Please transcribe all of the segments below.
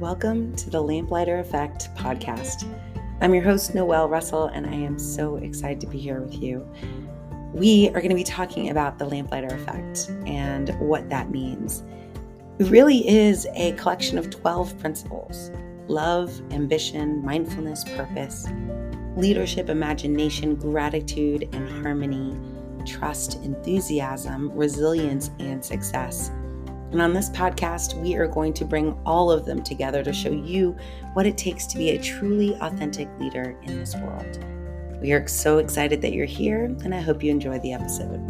Welcome to the Lamplighter Effect podcast. I'm your host, Noelle Russell, and I am so excited to be here with you. We are going to be talking about the Lamplighter Effect and what that means. It really is a collection of 12 principles: love, ambition, mindfulness, purpose, leadership, imagination, gratitude, and harmony, trust, enthusiasm, resilience, and success. And on this podcast, we are going to bring all of them together to show you what it takes to be a truly authentic leader in this world. We are so excited that you're here, and I hope you enjoy the episode.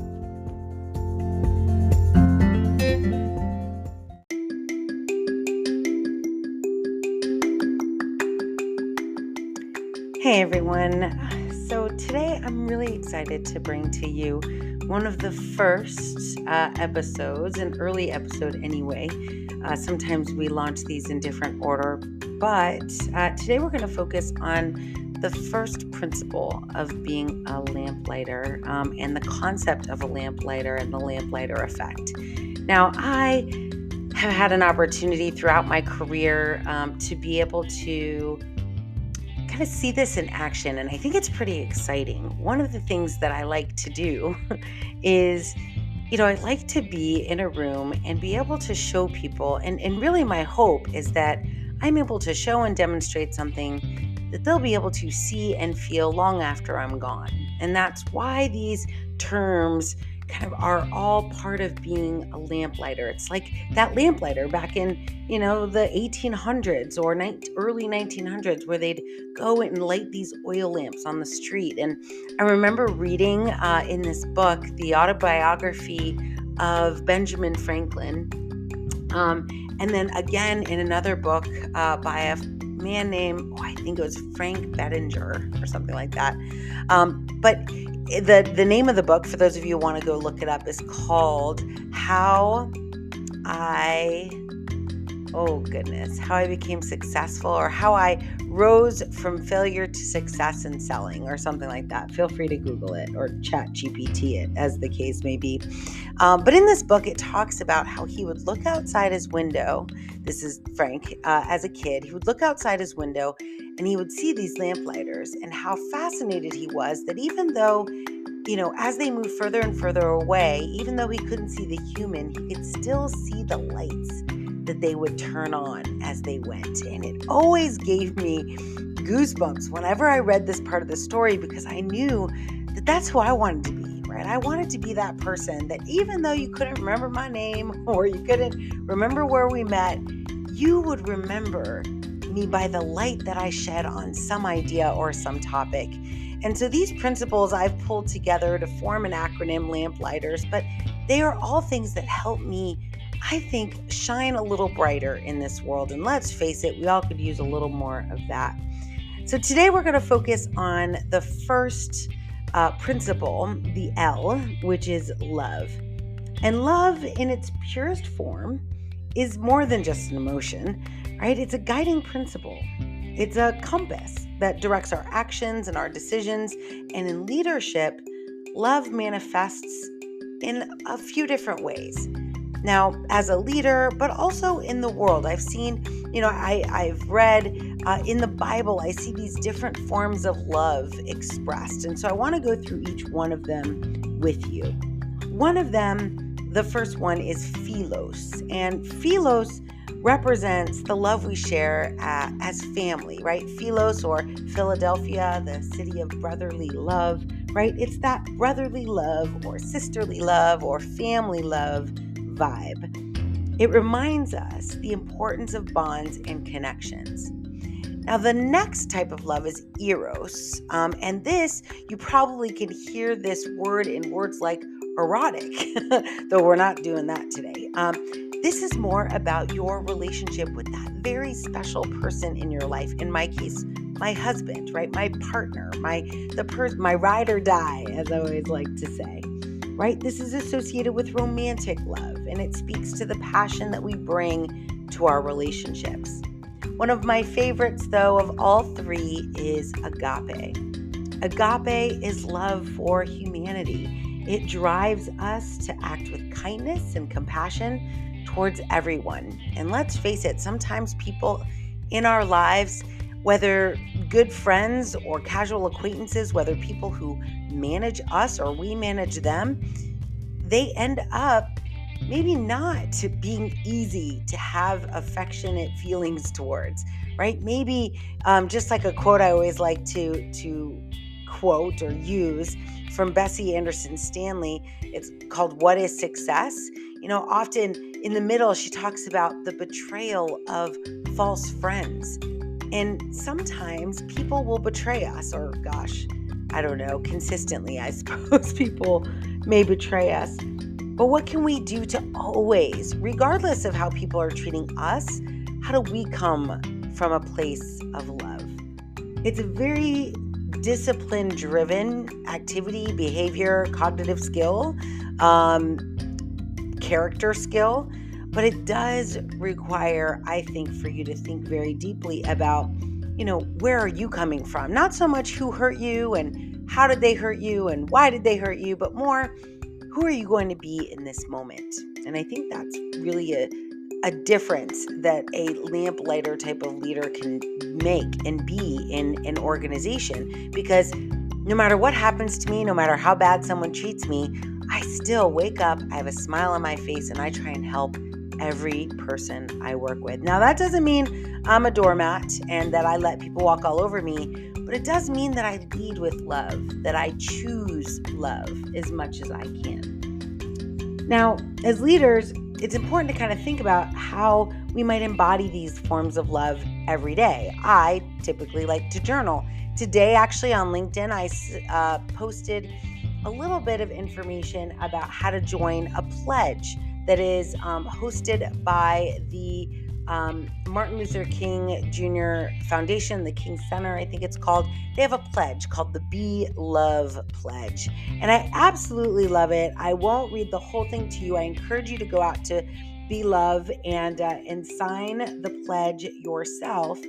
Hey everyone. So today I'm really excited to bring to you one of the first episodes, an early episode anyway. Sometimes we launch these in different order, but today we're going to focus on the first principle of being a lamplighter and the concept of a lamplighter and the Lamplighter Effect. Now, I have had an opportunity throughout my career to be able to kind of see this in action, and I think it's pretty exciting. One of the things that I like to do is, I like to be in a room and be able to show people, and really my hope is that I'm able to show and demonstrate something that they'll be able to see and feel long after I'm gone. And that's why these terms kind of are all part of being a lamplighter. It's like that lamplighter back in, the 1800s or early 1900s, where they'd go and light these oil lamps on the street. And I remember reading in this book, the autobiography of Benjamin Franklin. And then again in another book by a man named, I think it was Frank Bettinger or something like that. But the name of the book, for those of you who want to go look it up, is called How I Became Successful, or How I Rose from Failure to Success in Selling, or something like that. Feel free to Google it or chat GPT it, as the case may be. But in this book, it talks about how he would look outside his window. This is Frank, as a kid. He would look outside his window and he would see these lamplighters, and how fascinated he was that even though, as they moved further and further away, even though he couldn't see the human, he could still see the lights that they would turn on as they went. And it always gave me goosebumps whenever I read this part of the story, because I knew that that's who I wanted to be, right? I wanted to be that person that even though you couldn't remember my name or you couldn't remember where we met, you would remember me by the light that I shed on some idea or some topic. And so these principles I've pulled together to form an acronym, Lamplighters, but they are all things that help me, I think, shine a little brighter in this world. And let's face it, we all could use a little more of that. So today we're going to focus on the first principle, the L, which is love. And love in its purest form is more than just an emotion, right? It's a guiding principle. It's a compass that directs our actions and our decisions. And in leadership, love manifests in a few different ways. Now, as a leader, but also in the world, I've seen, I've read in the Bible, I see these different forms of love expressed. And so I want to go through each one of them with you. One of them, the first one, is philos. And philos represents the love we share as family, right? Philos, or Philadelphia, the city of brotherly love, right? It's that brotherly love or sisterly love or family love vibe. It reminds us the importance of bonds and connections. Now, the next type of love is eros. And this, you probably can hear this word in words like erotic, though we're not doing that today. This is more about your relationship with that very special person in your life. In my case, my husband, right? My partner, my ride or die, as I always like to say, right? This is associated with romantic love, and it speaks to the passion that we bring to our relationships. One of my favorites, though, of all three is agape. Agape is love for humanity. It drives us to act with kindness and compassion towards everyone. And let's face it, sometimes people in our lives, whether good friends or casual acquaintances, whether people who manage us or we manage them, they end up maybe not being easy to have affectionate feelings towards, right? Maybe just like a quote I always like to quote or use from Bessie Anderson Stanley. It's called "What is Success?" Often in the middle, she talks about the betrayal of false friends. And sometimes people will betray us, or gosh, I don't know, consistently, I suppose people may betray us. But what can we do to always, regardless of how people are treating us, how do we come from a place of love? It's a very discipline-driven activity, behavior, cognitive skill, character skill, but it does require, I think, for you to think very deeply about, where are you coming from? Not so much who hurt you and how did they hurt you and why did they hurt you, but more, who are you going to be in this moment? And I think that's really a difference that a lamplighter type of leader can make and be in an organization, because no matter what happens to me, no matter how bad someone treats me, I still wake up, I have a smile on my face, and I try and help every person I work with. Now, that doesn't mean I'm a doormat and that I let people walk all over me, but it does mean that I lead with love, that I choose love as much as I can. Now, as leaders, it's important to kind of think about how we might embody these forms of love every day. I typically like to journal. Today, actually, on LinkedIn, I posted a little bit of information about how to join a pledge that is hosted by the Martin Luther King Jr. Foundation, the King Center, I think it's called. They have a pledge called the Be Love Pledge. And I absolutely love it. I won't read the whole thing to you. I encourage you to go out to Be Love and sign the pledge yourself.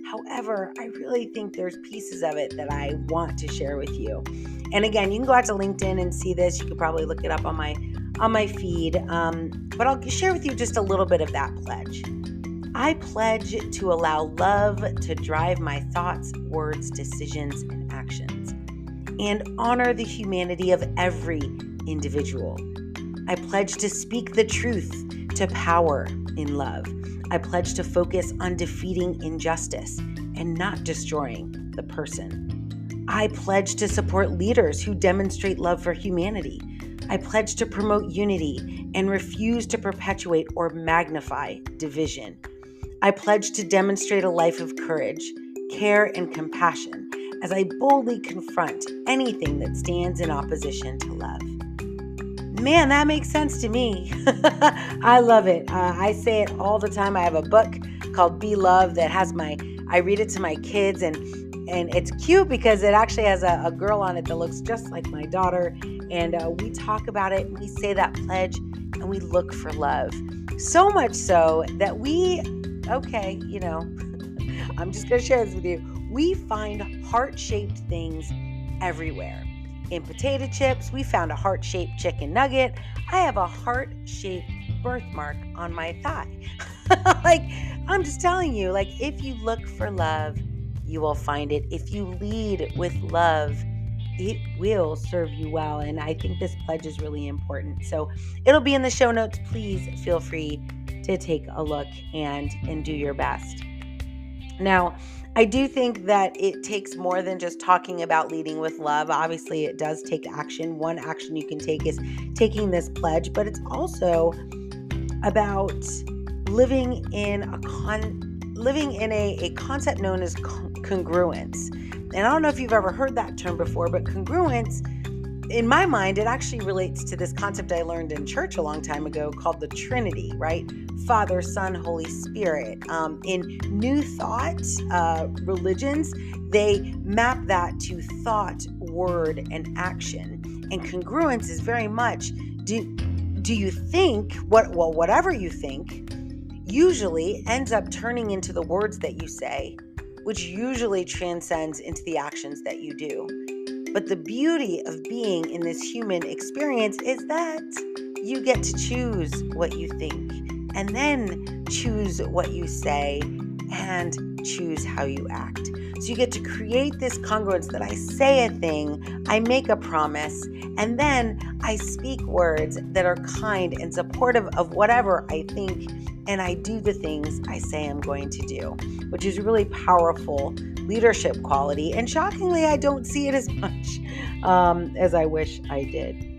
However, I really think there's pieces of it that I want to share with you. And again, you can go out to LinkedIn and see this. You could probably look it up on my feed. But I'll share with you just a little bit of that pledge. I pledge to allow love to drive my thoughts, words, decisions, and actions, and honor the humanity of every individual. I pledge to speak the truth to power in love. I pledge to focus on defeating injustice and not destroying the person. I pledge to support leaders who demonstrate love for humanity. I pledge to promote unity and refuse to perpetuate or magnify division. I pledge to demonstrate a life of courage, care, and compassion as I boldly confront anything that stands in opposition to love. Man, that makes sense to me. I love it. I say it all the time. I have a book called Be Love that I read it to my kids, and it's cute because it actually has a girl on it that looks just like my daughter. And we talk about it, and we say that pledge, and we look for love. So much so that I'm just going to share this with you. We find heart-shaped things everywhere. In potato chips, we found a heart-shaped chicken nugget. I have a heart-shaped birthmark on my thigh. I'm just telling you, if you look for love, you will find it. If you lead with love, it will serve you well. And I think this pledge is really important. So it'll be in the show notes. Please feel free to take a look and do your best. Now, I do think that it takes more than just talking about leading with love. Obviously, it does take action. One action you can take is taking this pledge, but it's also about living in a concept known as congruence. And I don't know if you've ever heard that term before, but congruence, in my mind, it actually relates to this concept I learned in church a long time ago called the Trinity, right? Father, Son, Holy Spirit. In New Thought religions, they map that to thought, word, and action. And congruence is very much, do you think, whatever you think, usually ends up turning into the words that you say, which usually transcends into the actions that you do. But the beauty of being in this human experience is that you get to choose what you think and then choose what you say, and choose how you act. So you get to create this congruence that I say a thing, I make a promise, and then I speak words that are kind and supportive of whatever I think, and I do the things I say I'm going to do, which is really powerful leadership quality. And shockingly, I don't see it as much as I wish I did.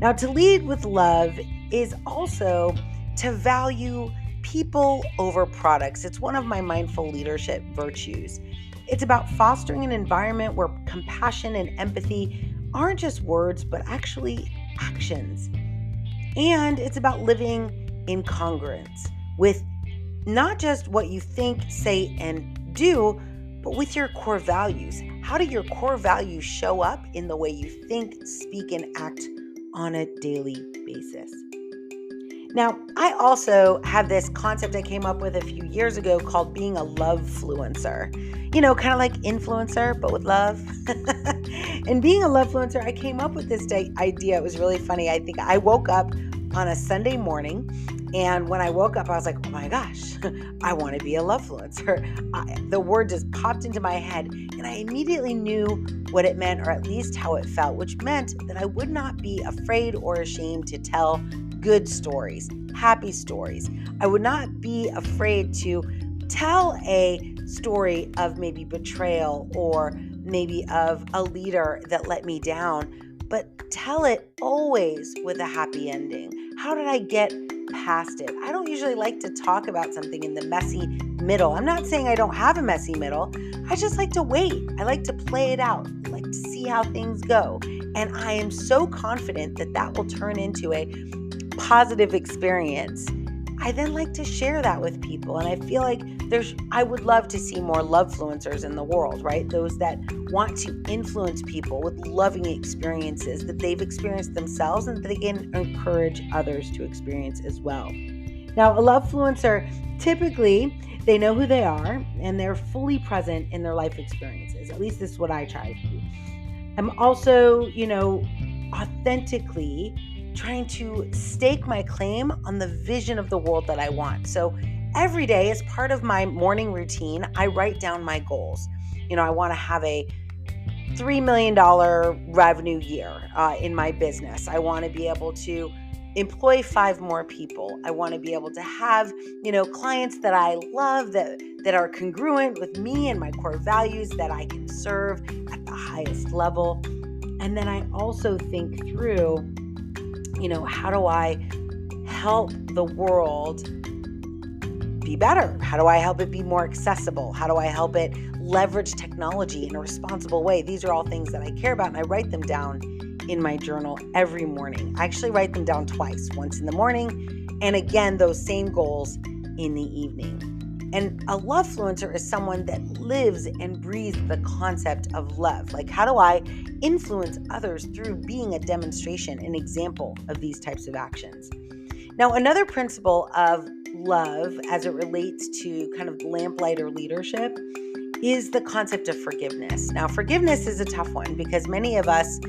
Now, to lead with love is also to value people over products. It's one of my mindful leadership virtues. It's about fostering an environment where compassion and empathy aren't just words, but actually actions. And it's about living in congruence with not just what you think, say, and do, but with your core values. How do your core values show up in the way you think, speak, and act on a daily basis? Now, I also have this concept I came up with a few years ago called being a love-fluencer. Kind of like influencer, but with love. And being a love-fluencer, I came up with this idea. It was really funny. I think I woke up on a Sunday morning, and when I woke up, I was like, oh my gosh, I want to be a love-fluencer. The word just popped into my head, and I immediately knew what it meant, or at least how it felt, which meant that I would not be afraid or ashamed to tell good stories, happy stories. I would not be afraid to tell a story of maybe betrayal or maybe of a leader that let me down, but tell it always with a happy ending. How did I get past it? I don't usually like to talk about something in the messy middle. I'm not saying I don't have a messy middle. I just like to wait. I like to play it out. I like to see how things go. And I am so confident that that will turn into a positive experience. I then like to share that with people. And I feel like I would love to see more love-fluencers in the world, right? Those that want to influence people with loving experiences that they've experienced themselves and that they can encourage others to experience as well. Now, a love-fluencer, typically, they know who they are and they're fully present in their life experiences. At least this is what I try to do. I'm also, authentically trying to stake my claim on the vision of the world that I want. So every day, as part of my morning routine, I write down my goals. I want to have a $3 million revenue year in my business. I want to be able to employ 5 more people. I want to be able to have, clients that I love, that are congruent with me and my core values, that I can serve at the highest level. And then I also think through, how do I help the world be better? How do I help it be more accessible? How do I help it leverage technology in a responsible way? These are all things that I care about, and I write them down in my journal every morning. I actually write them down twice, once in the morning, and again, those same goals in the evening. And a love-fluencer is someone that lives and breathes the concept of love. Like, how do I influence others through being a demonstration, an example of these types of actions? Now, another principle of love as it relates to kind of lamplighter leadership is the concept of forgiveness. Now, forgiveness is a tough one because many of us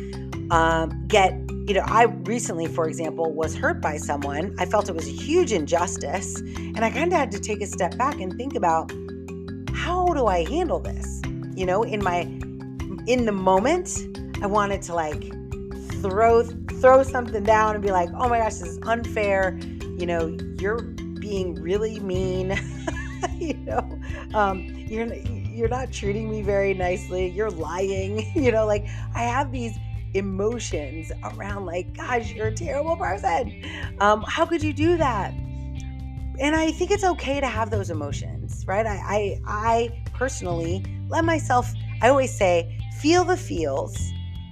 I recently, for example, was hurt by someone. I felt it was a huge injustice, and I kind of had to take a step back and think about, how do I handle this? In the moment, I wanted to throw something down and be like, oh my gosh, this is unfair. You're being really mean. You're not treating me very nicely. You're lying. I have these emotions around gosh, you're a terrible person. How could you do that? And I think it's okay to have those emotions, right? I personally let myself, I always say, feel the feels.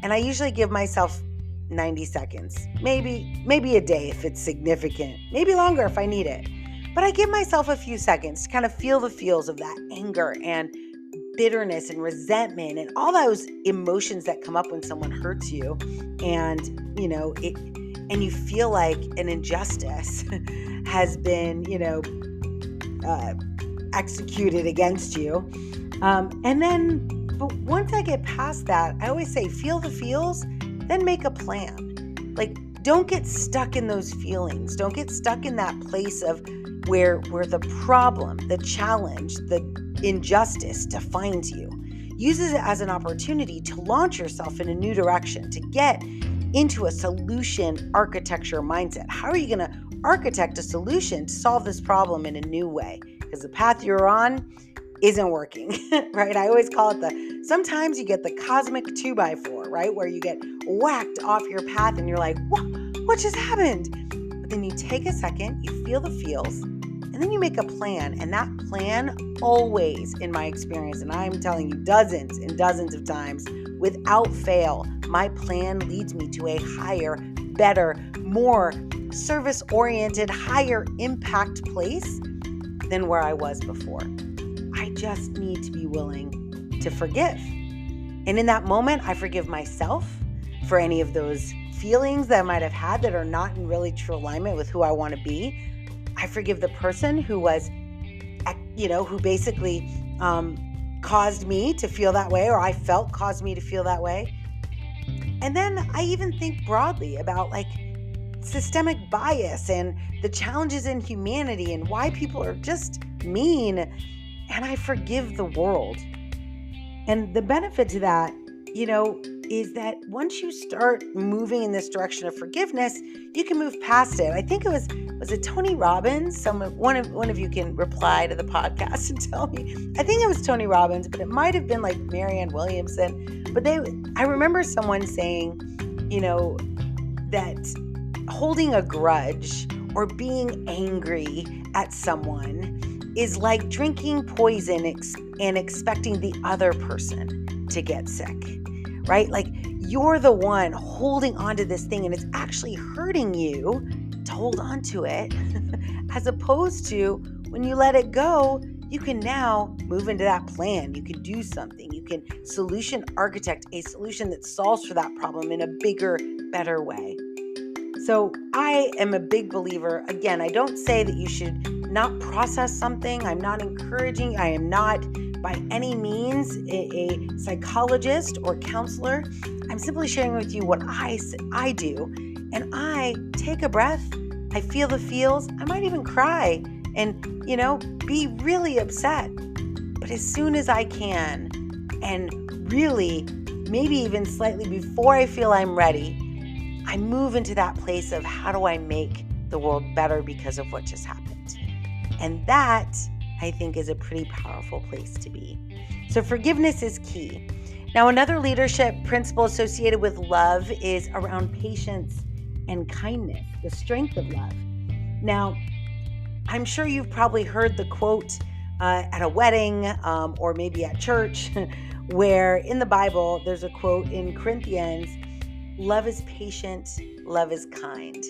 And I usually give myself 90 seconds, maybe a day if it's significant, maybe longer if I need it. But I give myself a few seconds to kind of feel the feels of that anger and bitterness and resentment and all those emotions that come up when someone hurts you, and and you feel like an injustice has been executed against you, but once I get past that, I always say, feel the feels, then make a plan. Don't get stuck in those feelings. Don't get stuck in that place of where the problem, the challenge, the injustice defines you. Use it as an opportunity to launch yourself in a new direction, to get into a solution architecture mindset. How are you going to architect a solution to solve this problem in a new way? Because the path you're on isn't working, right? I always call it sometimes you get the cosmic 2x4, right? Where you get whacked off your path and you're like, what just happened? But then you take a second, you feel the feels, and then you make a plan. And that plan always, in my experience, and I'm telling you dozens and dozens of times, without fail, my plan leads me to a higher, better, more service-oriented, higher impact place than where I was before. I just need to be willing to forgive. And in that moment, I forgive myself for any of those feelings that I might have had that are not in really true alignment with who I want to be. I forgive the person who was, who basically caused me to feel that way, or I felt caused me to feel that way. And then I even think broadly about systemic bias and the challenges in humanity and why people are just mean. And I forgive the world. And the benefit to that, is that once you start moving in this direction of forgiveness, you can move past it. I think it was it Tony Robbins? One of you can reply to the podcast and tell me. I think it was Tony Robbins, but it might have been Marianne Williamson. But I remember someone saying, that holding a grudge or being angry at someone is like drinking poison and expecting the other person to get sick, right? You're the one holding onto this thing and it's actually hurting you to hold on to it, as opposed to when you let it go, you can now move into that plan. You can do something. You can solution architect a solution that solves for that problem in a bigger, better way. So I am a big believer. Again, I don't say that you should not process something. I'm not encouraging. I am not by any means a psychologist or counselor. I'm simply sharing with you what I do. And I take a breath. I feel the feels. I might even cry and, be really upset. But as soon as I can, and really maybe even slightly before I feel I'm ready, I move into that place of how do I make the world better because of what just happened. And that, I think, is a pretty powerful place to be. So forgiveness is key. Now, another leadership principle associated with love is around patience and kindness, the strength of love. Now, I'm sure you've probably heard the quote at a wedding or maybe at church where in the Bible, there's a quote in Corinthians, love is patient, love is kind.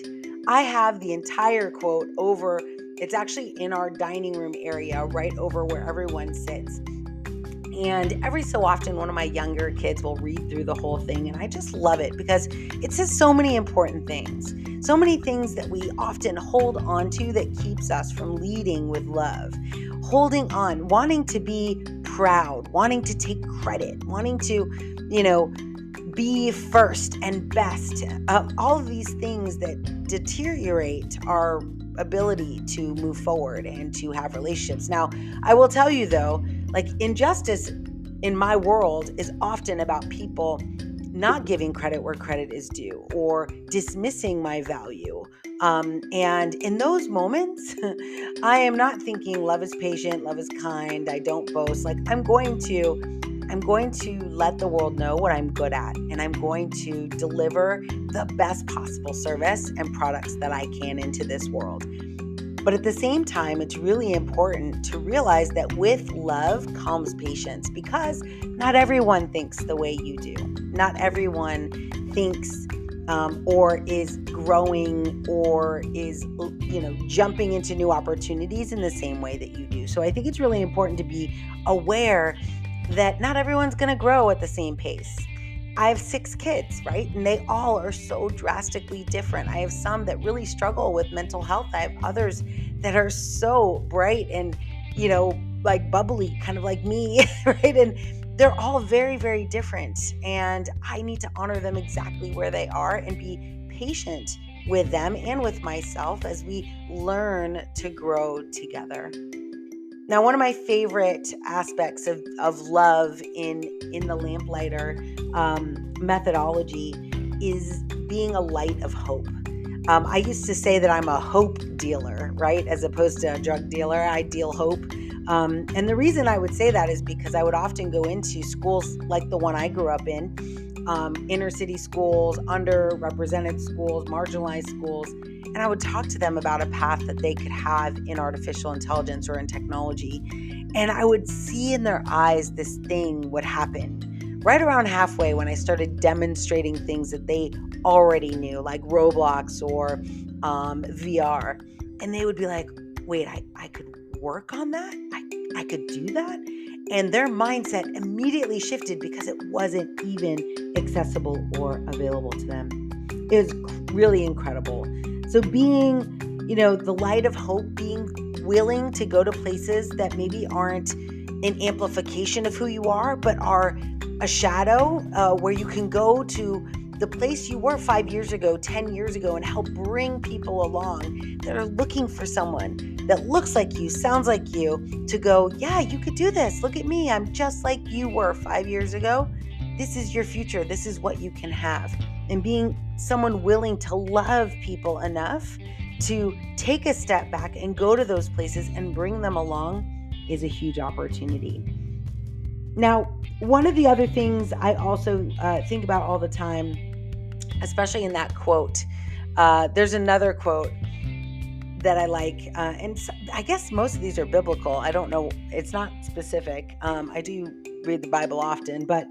I have the entire quote over, it's actually in our dining room area, right over where everyone sits. And every so often, one of my younger kids will read through the whole thing. And I just love it because it says so many important things. So many things that we often hold on to that keeps us from leading with love. Holding on, wanting to be proud, wanting to take credit, wanting to, be first and best. All of these things that deteriorate our ability to move forward and to have relationships. Now, I will tell you though, injustice in my world is often about people not giving credit where credit is due or dismissing my value. And in those moments, I am not thinking love is patient, love is kind, I don't boast. I'm going to let the world know what I'm good at, and I'm going to deliver the best possible service and products that I can into this world. But at the same time, it's really important to realize that with love comes patience, because not everyone thinks the way you do. Not everyone thinks or is growing or is, jumping into new opportunities in the same way that you do. So I think it's really important to be aware that not everyone's going to grow at the same pace. I have 6 kids, right? And they all are so drastically different. I have some that really struggle with mental health. I have others that are so bright and, bubbly, kind of like me, right? And they're all very, very different. And I need to honor them exactly where they are and be patient with them and with myself as we learn to grow together. Now, one of my favorite aspects of love in the Lamplighter methodology is being a light of hope. I used to say that I'm a hope dealer, right? As opposed to a drug dealer, I deal hope. And the reason I would say that is because I would often go into schools like the one I grew up in, inner city schools, underrepresented schools, marginalized schools, and I would talk to them about a path that they could have in artificial intelligence or in technology. And I would see in their eyes this thing would happen right around halfway when I started demonstrating things that they already knew, like Roblox or VR. And they would be like, wait, I could work on that? I could do that? And their mindset immediately shifted because it wasn't even accessible or available to them. It was really incredible. So being, the light of hope, being willing to go to places that maybe aren't an amplification of who you are, but are a shadow where you can go to the place you were 5 years ago, 10 years ago, and help bring people along that are looking for someone that looks like you, sounds like you, to go, yeah, you could do this. Look at me. I'm just like you were 5 years ago. This is your future. This is what you can have. And being someone willing to love people enough to take a step back and go to those places and bring them along is a huge opportunity. Now, one of the other things I also think about all the time, especially in that quote, there's another quote that I like, and I guess most of these are biblical. I don't know. It's not specific. I do read the Bible often, but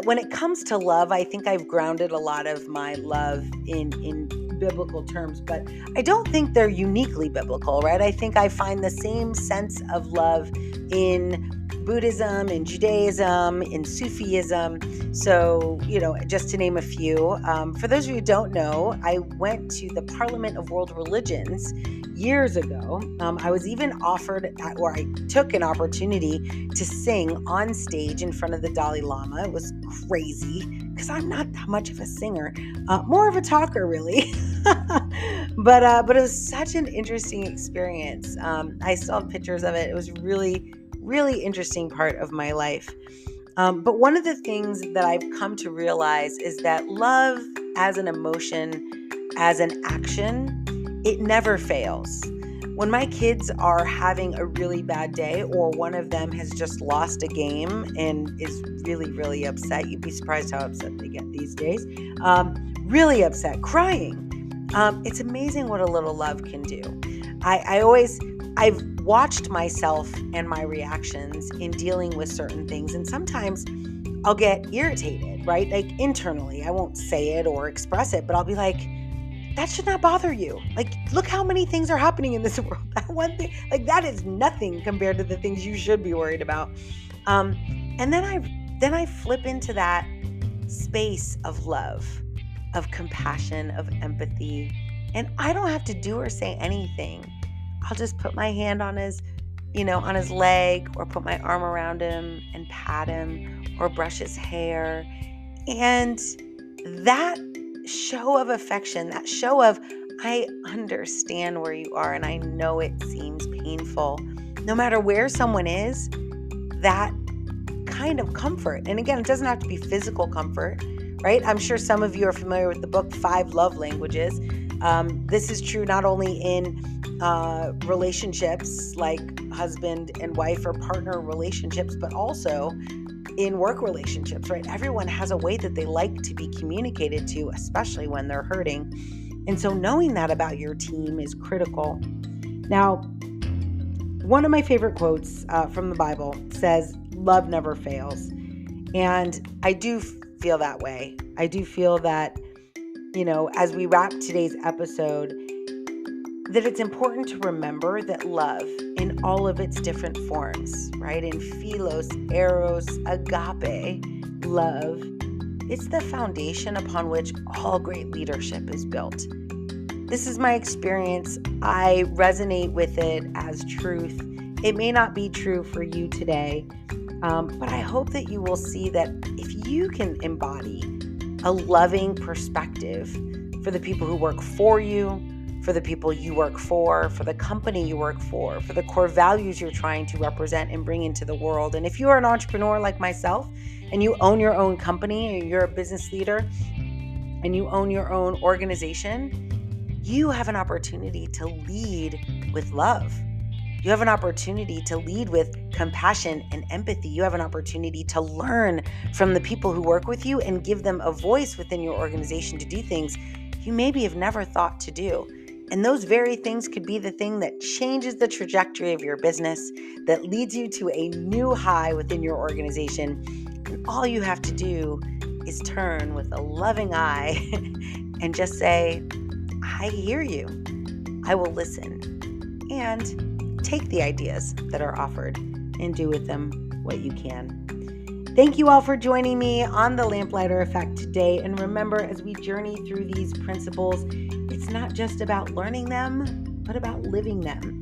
when it comes to love, I think I've grounded a lot of my love in biblical terms, but I don't think they're uniquely biblical, right? I think I find the same sense of love in Buddhism, in Judaism, in Sufism. So, just to name a few. For those of you who don't know, I went to the Parliament of World Religions years ago. I was even offered, or I took an opportunity to sing on stage in front of the Dalai Lama. It was crazy because I'm not that much of a singer, more of a talker, really. But it was such an interesting experience. I still have pictures of it. It was really, really interesting part of my life. But one of the things that I've come to realize is that love as an emotion, as an action, it never fails. When my kids are having a really bad day, or one of them has just lost a game and is really, really upset, you'd be surprised how upset they get these days, really upset, crying. It's amazing what a little love can do. I've watched myself and my reactions in dealing with certain things, and sometimes I'll get irritated, right? Like internally, I won't say it or express it, but I'll be like, that should not bother you. Like, look how many things are happening in this world. That one thing, like that is nothing compared to the things you should be worried about. And then I flip into that space of love, of compassion, of empathy, and I don't have to do or say anything. I'll just put my hand on his leg, or put my arm around him and pat him, or brush his hair. And that show of affection, that show of, I understand where you are and I know it seems painful, no matter where someone is, that kind of comfort. And again, it doesn't have to be physical comfort, right? I'm sure some of you are familiar with the book 5 Love Languages. This is true not only in relationships like husband and wife or partner relationships, but also in work relationships, right? Everyone has a way that they like to be communicated to, especially when they're hurting. And so knowing that about your team is critical. Now, one of my favorite quotes from the Bible says, love never fails. And I do feel that way. I do feel that, as we wrap today's episode, that it's important to remember that love in all of its different forms, right? In philos, eros, agape, love, it's the foundation upon which all great leadership is built. This is my experience. I resonate with it as truth. It may not be true for you today, but I hope that you will see that if you can embody a loving perspective for the people who work for you, for the people you work for the company you work for the core values you're trying to represent and bring into the world. And if you are an entrepreneur like myself and you own your own company, or you're a business leader and you own your own organization, you have an opportunity to lead with love. You have an opportunity to lead with compassion and empathy. You have an opportunity to learn from the people who work with you and give them a voice within your organization to do things you maybe have never thought to do. And those very things could be the thing that changes the trajectory of your business, that leads you to a new high within your organization. And all you have to do is turn with a loving eye and just say, I hear you. I will listen. And take the ideas that are offered and do with them what you can. Thank you all for joining me on the Lamplighter Effect today. And remember, as we journey through these principles, it's not just about learning them, but about living them.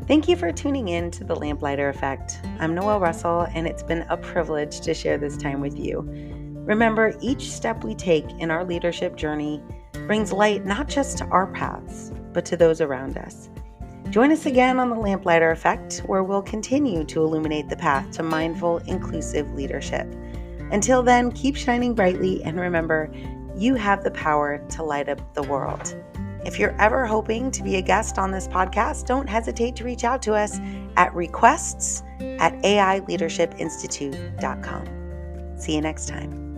Thank you for tuning in to the Lamplighter Effect. I'm Noelle Russell, and it's been a privilege to share this time with you. Remember, each step we take in our leadership journey brings light not just to our paths, but to those around us. Join us again on the Lamplighter Effect, where we'll continue to illuminate the path to mindful, inclusive leadership. Until then, keep shining brightly, and remember, you have the power to light up the world. If you're ever hoping to be a guest on this podcast, don't hesitate to reach out to us at requests@aileadershipinstitute.com. See you next time.